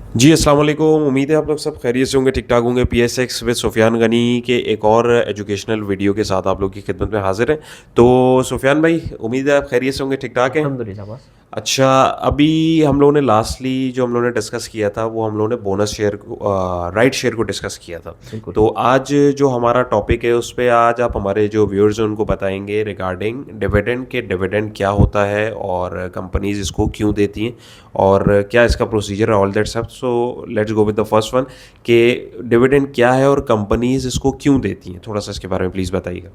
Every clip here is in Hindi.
जी, अस्सलाम वालेकुम। उम्मीद है आप लोग सब खैरियत से होंगे, ठीक-ठाक होंगे। पीएसएक्स विद सुफ़ियान गनी के एक और एजुकेशनल वीडियो के साथ आप लोग की खिदमत में हाज़िर हैं। तो सुफ़ियान भाई, उम्मीद है आप खैरियत से होंगे, ठीक-ठाक हैं? अल्हम्दुलिल्लाह बॉस। अच्छा, अभी हम लोगों ने लास्टली जो हम लोगों ने डिस्कस किया था, वो हम लोगों ने बोनस शेयर को राइट शेयर को डिस्कस किया था। बिल्कुल। तो आज जो हमारा टॉपिक है, उस पे आज आप हमारे जो व्यूअर्स हैं, उनको बताएँगे रिगार्डिंग डिविडेंड के डिविडेंड क्या होता है और कंपनीज़ इसको क्यों देती हैं और क्या इसका प्रोसीजर है, all that stuff. So let's go with the first one कि डिविडेंड क्या है और कंपनीज़ इसको क्यों देती हैं? थोड़ा-सा इसके बारे में प्लीज़ बताइएगा।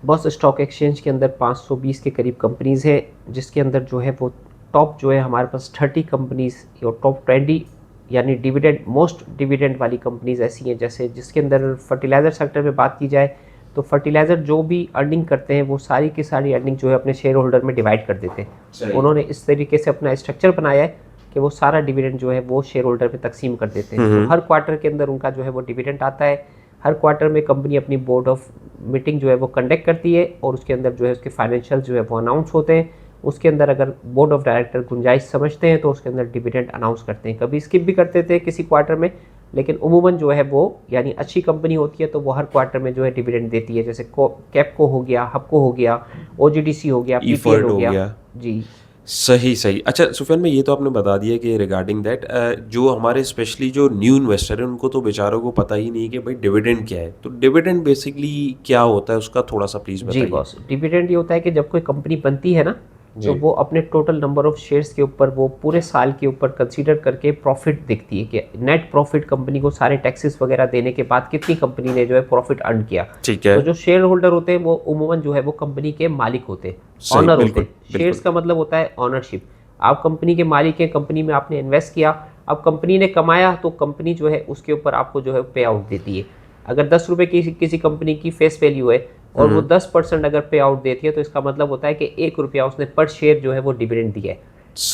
बॉस, स्टॉक एक्सचेंज के अंदर 520 के करीब कंपनीज़ हैं, जिसके अंदर जो है वो टॉप जो है हमारे पास 30 कंपनीज़ और टॉप 20 यानी डिविडेंड मोस्ट डिविडेंड वाली कंपनीज़ ऐसी हैं, जैसे जिसके अंदर फर्टिलाइज़र सेक्टर में बात की जाए तो फर्टिलाइज़र जो भी अर्निंग करते हैं वो सारी की सारी अर्निंग जो है अपने शेयर होल्डर में डिवाइड कर देते हैं। सही। उन्होंने इस तरीके से अपना स्ट्रक्चर बनाया है कि वो सारा डिविडेंड जो है वो शेयर होल्डर में तकसीम कर देते हुँ, हैं। तो हुँ। हर क्वार्टर के अंदर उनका जो है वो डिविडेंड आता है। हर क्वार्टर में कंपनी अपनी बोर्ड ऑफ मीटिंग जो है वो कंडक्ट करती है और उसके अंदर जो है उसके फाइनेंशियल जो है वो अनाउंस होते हैं। उसके अंदर अगर बोर्ड ऑफ डायरेक्टर गुंजाइश समझते हैं तो उसके अंदर डिविडेंड अनाउंस करते हैं। कभी स्किप भी करते थे किसी क्वार्टर में, लेकिन उमूमन जो है वो यानी अच्छी कंपनी होती है तो वो हर क्वार्टर में जो है डिविडेंड देती है। जैसे कैपको हो गया, हबको हो गया, ओजीडीसी हो गया, पीपीएल ईफर्ट हो हो गया। गया। जी। सही, सही। अच्छा सुफ़ियान भाई, ये तो आपने बता दिया कि रिगार्डिंग दैट जो हमारे स्पेशली जो न्यू इन्वेस्टर हैं उनको तो बेचारों को पता ही नहीं है कि भाई डिविडेंड क्या है। तो डिविडेंड बेसिकली क्या होता है, उसका थोड़ा-सा प्लीज़ जी बताइए? बॉस, डिविडेंड ये होता है कि जब कोई कंपनी बनती है ना, तो जी। वो अपने टोटल नंबर ऑफ शेयर्स के ऊपर वो पूरे साल के ऊपर कंसीडर करके प्रॉफिट देखती है कि नेट प्रॉफिट कंपनी को सारे टैक्सेस वगैरह देने के बाद कितनी कंपनी ने जो है प्रॉफिट अर्न किया। ठीक है। तो जो शेयर होल्डर होते हैं वो उमूमन जो है वो कंपनी के मालिक होते हैं, सही, ऑनर होते बिल्कुल, हैं। शेयर्स बिल्कुल। का मतलब होता है ऑनरशिप। आप कंपनी के मालिक हैं, कंपनी में आपने इन्वेस्ट किया, अब कंपनी ने कमाया तो कंपनी जो है उसके ऊपर आपको जो है पे आउट देती है। अगर 10 रुपये की किसी कंपनी की फेस वैल्यू है और वो हुँ, 10% अगर पे आउट देती है तो इसका मतलब होता है कि 1 रुपया उसने पर शेयर जो है वो डिविडेंड दिया है।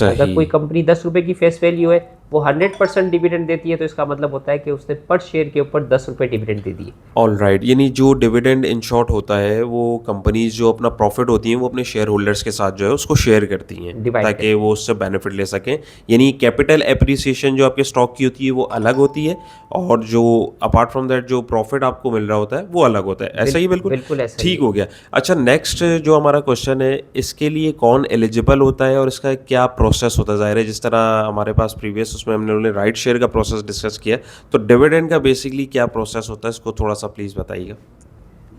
अगर सही। कोई कंपनी 10 रुपये की फेस वैल्यू है, वो 100% डिविडेंड देती है तो इसका मतलब होता है कि उसने पर शेयर के ऊपर 10 रुपये डिविडेंड दे दिए। ऑलराइट, यानी जो डिविडेंड इन शॉर्ट होता है, वो कंपनीज़ जो अपना प्रॉफ़िट होती हैं, वो अपने शेयर होल्डर्स के साथ जो है उसको शेयर करती हैं, डिवाइड ताकि करती वो उससे बेनिफिट ले सकें। यानी कैपिटल एप्रिसिएशन जो आपके स्टॉक की होती है, वो अलग होती है और जो अपार्ट फ्रॉम दैट जो प्रॉफ़िट आपको मिल रहा होता है, वो अलग होता है। है। ऐसा ही बिल्कुल? बिल्कुल ऐसा ही ठीक है। हो गया। अच्छा, नेक्स्ट जो हमारा क्वेश्चन है, इसके लिए कौन एलिजिबल होता है और इसका क्या प्रोसेस होता है? ज़ाहिर है जिस तरह हमारे पास प्रीवियस उसमें हमने राइट शेयर का प्रोसेस डिस्कस किया, तो डिविडेंड का बेसिकली क्या प्रोसेस होता है, इसको थोड़ा-सा प्लीज़ बताइएगा?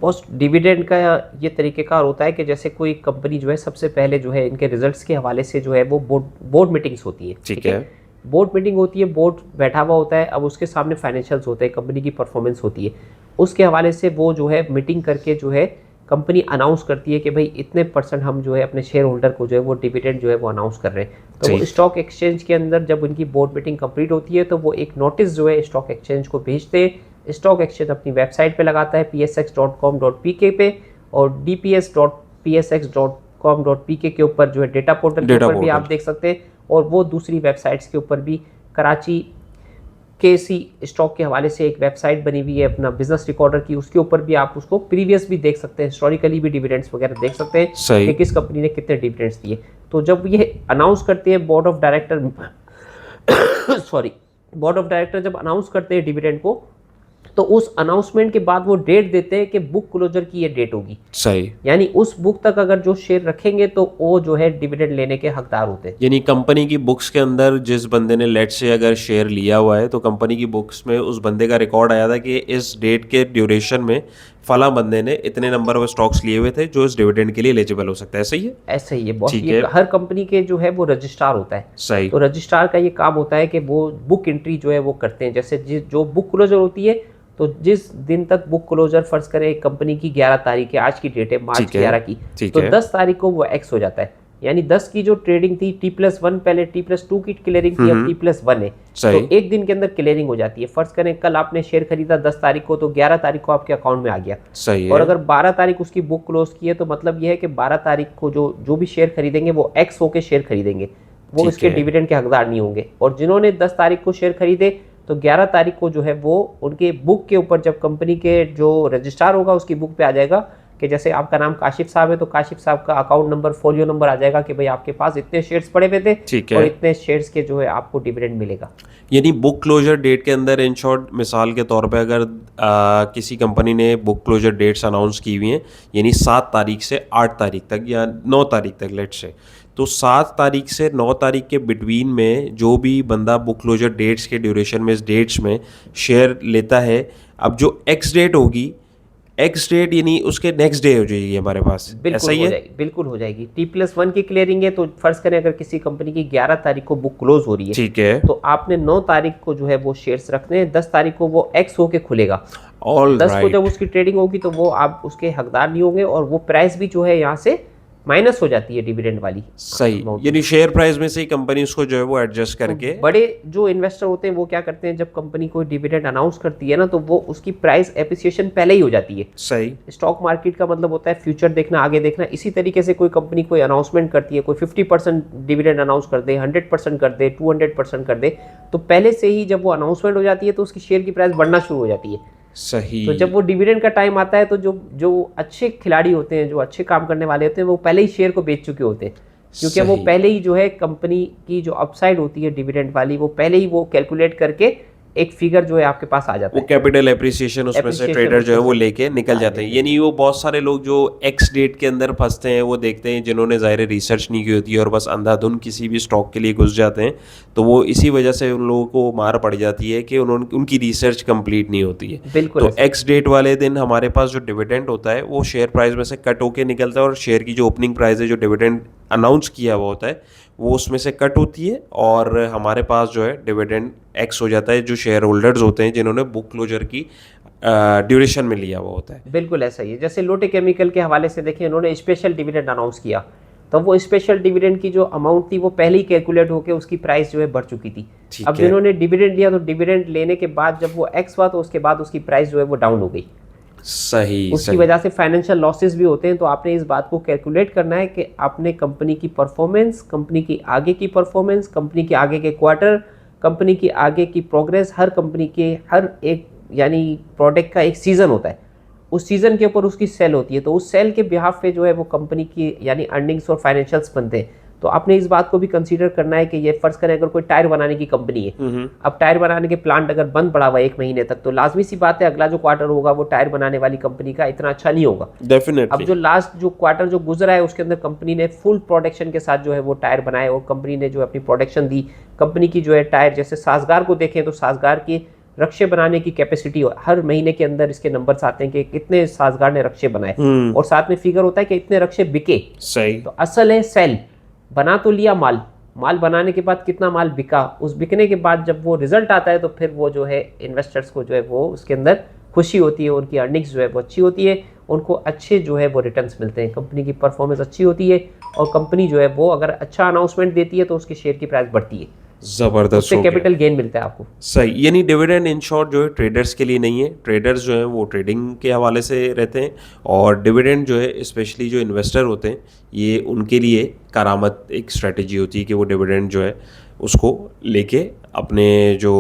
पोस्ट डिविडेंड का ये तरीक़ेकार होता है कि जैसे कोई कंपनी जो है सबसे पहले जो है इनके रिजल्ट्स के हवाले से जो है वो बोर्ड बोर्ड मीटिंग्स होती है, ठीक ठीक है? है। बोर्ड मीटिंग होती है, बोर्ड बैठा हुआ होता है, अब उसके सामने फाइनेंशियल्स होते हैं, कंपनी की परफॉर्मेंस होती है। उसके हवाले से वो जो है मीटिंग करके जो है कंपनी अनाउंस करती है कि भाई इतने परसेंट हम जो है अपने शेयर होल्डर को जो है वो डिविडेंड जो है वो अनाउंस कर रहे हैं। तो वो सही। स्टॉक एक्सचेंज के अंदर जब उनकी बोर्ड मीटिंग कंप्लीट होती है तो वो एक नोटिस जो है स्टॉक एक्सचेंज को भेजते हैं। स्टॉक एक्सचेंज अपनी वेबसाइट पे लगाता है psx.com.pk पे, और dps.psx.com.pk के ऊपर जो है डेटा पोर्टल के डेटा ऊपर भी पोर्टल। आप देख सकते हैं, और वो दूसरी वेबसाइट्स के ऊपर भी। कराची केसी स्टॉक के हवाले से एक वेबसाइट बनी हुई है अपना बिजनेस रिकॉर्डर की, उसके ऊपर भी आप उसको प्रीवियस भी देख सकते हैं, हिस्टोरिकली भी डिविडेंड्स वगैरह देख सकते हैं सही। कि किस कंपनी ने कितने डिविडेंड्स दिए। तो जब ये अनाउंस करते हैं board of director sorry, board of director जब अनाउंस करते हैं डिविडेंड को, तो उस अनाउंसमेंट के बाद वो डेट देते हैं कि बुक क्लोजर की ये डेट होगी। सही। यानी उस बुक तक अगर जो शेयर रखेंगे तो वो जो है डिविडेंड लेने के हकदार होते हैं। यानी कंपनी की बुक्स के अंदर जिस बंदे ने लेट्स से अगर शेयर लिया हुआ है, तो कंपनी की बुक्स में उस बंदे का रिकॉर्ड आया था कि इस डेट के ड्यूरेशन में फला बंदे ने इतने नंबर ऑफ स्टॉक्स लिए हुए थे जो इस डिविडेंड के लिए एलिजिबल हो सकता है। सही है? ऐसा ही है बॉस, ठीक ये है। हर कंपनी के जो है वो रजिस्ट्रार होता है। सही। तो रजिस्ट्रार का ये काम होता है कि वो बुक एंट्री जो है वो करते हैं। जैसे जो बुक क्लोजर होती है, तो जिस दिन तक बुक क्लोजर फर्ज करें एक कंपनी की 11 तारीख है, आज की डेट है मार्च ठीक है। 11 की, ठीक तो है। 10 तारीख को वो एक्स हो जाता है। यानी 10 की जो ट्रेडिंग थी T+1, पहले T+2 की क्लियरिंग थी, अब T+1 है। तो सही। एक दिन के अंदर क्लियरिंग हो जाती है। फर्ज करें कल आपने शेयर खरीदा 10 तारीख को, तो 11 तारीख को आपके अकाउंट में आ गया। सही और है। अगर 12 तारीख उसकी बुक क्लोज की है तो मतलब ये है कि 12 तारीख को जो जो भी शेयर खरीदेंगे वो एक्स होके शेयर खरीदेंगे, वो ठीक इसके है। डिविडेंड के हकदार नहीं होंगे। और जिन्होंने 10 तारीख को शेयर खरीदे तो 11 तारीख को जो है वो उनके बुक के ऊपर, जब कंपनी के जो रजिस्ट्रार होगा उसकी बुक पे आ जाएगा कि जैसे आपका नाम काशिफ साहब है तो काशिफ साहब का अकाउंट नंबर, फोलियो नंबर आ जाएगा कि भाई आपके पास इतने शेयर्स पड़े हुए थे ठीक और है। इतने शेयर्स के जो है आपको डिविडेंड मिलेगा। यानी बुक क्लोजर डेट के अंदर इन शॉर्ट मिसाल के तौर पे अगर किसी कंपनी ने बुक क्लोजर डेट्स अनाउंस की हुई हैं, यानी 7 तारीख से 8 तारीख तक या 9 तारीख तक लेट्स से, तो 7 तारीख से 9 तारीख के बिटवीन में जो भी बंदा बुक क्लोजर डेट्स के ड्यूरेशन में, इस डेट्स में शेयर लेता है, अब जो एक्स डेट होगी, एक्स डेट यानी उसके नेक्स्ट डे हो जाएगी हमारे पास, ऐसा बिल्कुल ही हो है? जाएगी, बिल्कुल हो जाएगी। T+1 की क्लियरिंग है तो फर्ज करें अगर किसी कंपनी की 11 तारीख को बुक क्लोज हो रही है, ठीक है। तो आपने 9 तारीख को जो है वो शेयर्स रखने हैं, 10 तारीख को वो एक्स होके खुलेगा। ऑल 10 को जब राइट। उसकी ट्रेडिंग होगी तो वो आप उसके हकदार नहीं होंगे और वो प्राइस भी जो है यहाँ से माइनस हो जाती है डिविडेंड वाली सही, amount। यानी शेयर प्राइस में से ही कंपनी उसको जो है वो एडजस्ट करके। बड़े जो इन्वेस्टर होते हैं वो क्या करते हैं, जब कंपनी कोई डिविडेंड अनाउंस करती है ना तो वो उसकी प्राइस एप्रिसिएशन पहले ही हो जाती है। सही। स्टॉक मार्केट का मतलब होता है फ्यूचर देखना, आगे देखना। इसी तरीके से कोई कंपनी कोई अनाउंसमेंट करती है, कोई 50% डिविडेंड अनाउंस कर दे, 100% कर दे, 200% कर दे, तो पहले से ही जब वो अनाउंसमेंट हो जाती है तो उसकी शेयर की प्राइस बढ़ना शुरू हो जाती है। सही। तो जब वो डिविडेंड का टाइम आता है तो जो जो अच्छे खिलाड़ी होते हैं, जो अच्छे काम करने वाले होते हैं, वो पहले ही शेयर को बेच चुके होते हैं, क्योंकि वो सही। पहले ही जो है कंपनी की जो अपसाइड होती है डिविडेंड वाली, वो पहले ही वो कैलकुलेट करके एक फिगर जो है आपके पास आ जाता वो है। कैपिटल एप्रिसिएशन उसमें से Appreciation ट्रेडर जो है वो उसमें से लेके निकल जाते हैं। यानी वो बहुत सारे लोग जो एक्स डेट के अंदर फंसते हैं, वो देखते हैं जिन्होंने ज़ाहिर रिसर्च नहीं की होती है और बस अंधाधुन किसी भी स्टॉक के लिए घुस जाते हैं, तो वो इसी वजह से उन लोगों को मार पड़ जाती है कि उन्होंने उनकी रिसर्च कंप्लीट नहीं होती है। बिल्कुल तो ऐसा। एक्स डेट वाले दिन हमारे पास जो डिविडेंड होता है वो शेयर प्राइस में से कट होके निकलता है और शेयर की जो ओपनिंग प्राइस है, जो डिविडेंड अनाउंस किया हुआ होता है, वो उसमें से कट होती है और हमारे पास जो है डिविडेंड एक्स हो जाता है, जो शेयर होल्डर्स होते हैं जिन्होंने बुक क्लोजर की ड्यूरेशन में लिया हुआ होता है। बिल्कुल ऐसा ही है। जैसे लोटे केमिकल के हवाले से देखें, उन्होंने स्पेशल डिविडेंड अनाउंस किया, तो वो स्पेशल डिविडेंड की जो अमाउंट थी वो पहले ही कैलकुलेट होकर उसकी प्राइस जो है बढ़ चुकी थी। ठीक अब है। जिन्होंने डिविडेंड लिया तो डिविडेंड लेने के बाद जब वो एक्स हुआ तो उसके बाद उसकी प्राइस जो है वो डाउन हो गई। सही। उसकी सही। वजह से फाइनेंशियल लॉसेस भी होते हैं। तो आपने इस बात को कैलकुलेट करना है कि आपने कंपनी की परफॉर्मेंस, कंपनी की आगे की परफॉर्मेंस, कंपनी के आगे के क्वार्टर, कंपनी की आगे की प्रोग्रेस, हर कंपनी के हर एक यानी प्रोडक्ट का एक सीज़न होता है, उस सीज़न के ऊपर उसकी सेल होती है, तो उस सेल के बिहाफ पे जो है वो कंपनी की यानी अर्निंग्स और फाइनेंशियल्स बनते हैं। तो आपने इस बात को भी कंसीडर करना है कि ये फर्ज करें अगर कोई टायर बनाने की कंपनी है, अब टायर बनाने के प्लांट अगर बंद पड़ा हुआ 1 महीने तक, तो लाजमी सी बात है अगला जो क्वार्टर होगा वो टायर बनाने वाली कंपनी का इतना अच्छा नहीं होगा। अब डेफिनेटली। जो लास्ट जो क्वार्टर जो गुजरा है उसके अंदर कंपनी ने फुल प्रोडक्शन के साथ जो है वो टायर बनाए और कंपनी ने जो अपनी प्रोडक्शन दी, कंपनी की जो है टायर, जैसे साजगार को देखें तो साजगार की रक्शे बनाने की कैपेसिटी हर महीने के अंदर इसके नंबर्स आते हैं कि कितने साजगार ने रक्शे बनाए और साथ में फिगर होता है कि इतने रक्शे बिके। सही। तो असल है सेल, बना तो लिया माल, माल बनाने के बाद कितना माल बिका, उस बिकने के बाद जब वो रिजल्ट आता है तो फिर वो जो है इन्वेस्टर्स को जो है वो उसके अंदर खुशी होती है, उनकी अर्निंग्स जो है वो अच्छी होती है, उनको अच्छे जो है वो रिटर्न्स मिलते हैं, कंपनी की परफॉर्मेंस अच्छी होती है और कंपनी जो है वो अगर अच्छा अनाउंसमेंट देती है तो उसके शेयर की प्राइस बढ़ती है, जबरदस्त उससे हो गया। कैपिटल गेन मिलता है आपको। सही। यानी डिविडेंड इन शॉर्ट जो है ट्रेडर्स के लिए नहीं है, ट्रेडर्स जो हैं वो ट्रेडिंग के हवाले से रहते हैं और डिविडेंड जो है स्पेशली जो इन्वेस्टर होते हैं ये उनके लिए करामत एक स्ट्रेटजी होती है कि वो डिविडेंड जो है उसको लेके अपने जो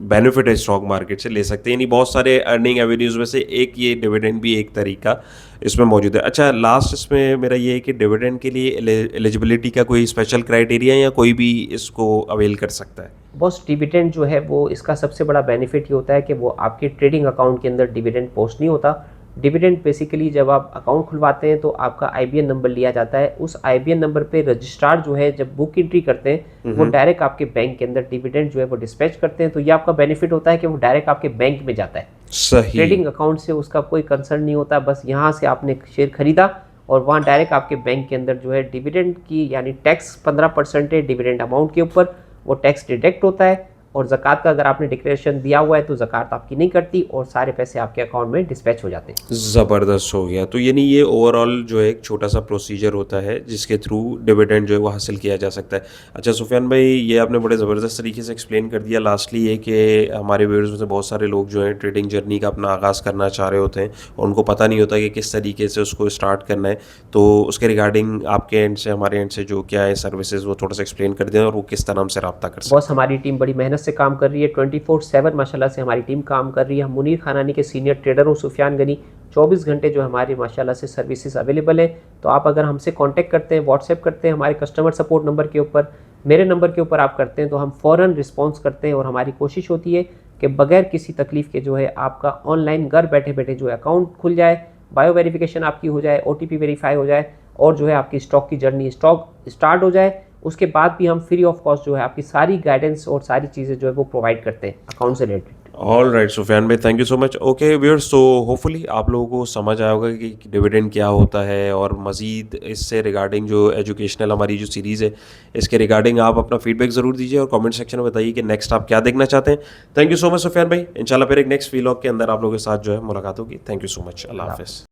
बेनिफिट है स्टॉक मार्केट से ले सकते हैं। यानी बहुत सारे अर्निंग एवेन्यूज़ में से एक ये डिविडेंड भी एक तरीका इसमें मौजूद है। अच्छा, लास्ट इसमें मेरा ये है कि डिविडेंड के लिए एलिजिबिलिटी का कोई स्पेशल क्राइटेरिया या कोई भी इसको अवेल कर सकता है? बॉस डिविडेंड जो है वो इसका सबसे बड़ा बेनिफिट ये होता है कि वो आपके ट्रेडिंग अकाउंट के अंदर डिविडेंड पोस्ट नहीं होता। डिविडेंड बेसिकली जब आप अकाउंट खुलवाते हैं तो आपका आईबीएन नंबर लिया जाता है, उस आईबीएन नंबर पे रजिस्ट्रार जो है जब बुक एंट्री करते हैं वो डायरेक्ट आपके बैंक के अंदर डिविडेंड जो है वो डिस्पैच करते हैं। तो ये आपका बेनिफिट होता है कि वो डायरेक्ट आपके बैंक में जाता है। सही। ट्रेडिंग अकाउंट से उसका कोई कंसर्न नहीं होता, बस यहाँ से आपने शेयर खरीदा और वहाँ डायरेक्ट आपके बैंक के अंदर जो है डिविडेंड की यानी टैक्स 15% है डिविडेंड अमाउंट के ऊपर, वो टैक्स डिडक्ट होता है और ज़कात का अगर आपने डिक्लेरेशन दिया हुआ है तो ज़कात आपकी नहीं कटती और सारे पैसे आपके अकाउंट में डिस्पैच हो जाते हैं। ज़बरदस्त हो गया। तो यानी ये ओवरऑल जो है एक छोटा सा प्रोसीजर होता है जिसके थ्रू डिविडेंड जो है वो हासिल किया जा सकता है। अच्छा सुफियान भाई, ये आपने बड़े ज़बरदस्त तरीके से एक्सप्लेन कर दिया। लास्टली ये कि हमारे व्यूअर्स में से बहुत सारे लोग जो हैं ट्रेडिंग जर्नी का अपना आगाज़ करना चाह रहे होते हैं और उनको पता नहीं होता कि किस तरीके से उसको स्टार्ट करना है, तो उसके रिगार्डिंग आपके एंड से हमारे एंड से जो क्या है सर्विसेज वो थोड़ा सा एक्सप्लेन कर दें और वो किस तरह हमसे रब्ता कर सकते हैं। बॉस हमारी टीम बड़ी मेहनत मेहनत से काम कर रही है, 24/7 माशाल्लाह से हमारी टीम काम कर रही है। हम मुनीर खानानी के सीनियर ट्रेडर हूँ सुफियान गनी, 24 घंटे जो हमारे माशाल्लाह से सर्विसेज अवेलेबल है। तो आप अगर हमसे कांटेक्ट करते हैं, व्हाट्सएप करते हैं हमारे कस्टमर सपोर्ट नंबर के ऊपर, मेरे नंबर के ऊपर आप करते हैं, तो हम फ़ौरन रिस्पॉन्स करते हैं। और हमारी कोशिश होती है कि बगैर किसी तकलीफ़ के जो है आपका ऑनलाइन घर बैठे बैठे जो है अकाउंट खुल जाए, बायो वेरिफिकेशन आपकी हो जाए, OTP वेरीफाई हो जाए और जो है आपकी स्टॉक की जर्नी स्टॉक स्टार्ट हो जाए। उसके बाद भी हम फ्री ऑफ कॉस्ट जो है आपकी सारी गाइडेंस और सारी चीज़ें जो है वो प्रोवाइड करते हैं अकाउंट से रिलेटेड। ऑल राइट सुफियान भाई, thank you so much. Okay viewers, तो होपफुली आप लोगों को समझ आया होगा कि डिविडेंड क्या होता है, और मज़ीद इससे रिगार्डिंग जो एजुकेशनल हमारी जो सीरीज़ है इसके रिगार्डिंग आप अपना फीडबैक ज़रूर दीजिए और कमेंट सेक्शन में बताइए कि नेक्स्ट आप क्या देखना चाहते हैं। Thank you so much Sufiyan भाई, इंशाल्लाह फिर एक नेक्स्ट व्लॉग के अंदर आप लोगों के साथ जो है मुलाकात होगी। थैंक यू सो मच, अल्लाह हाफिज़।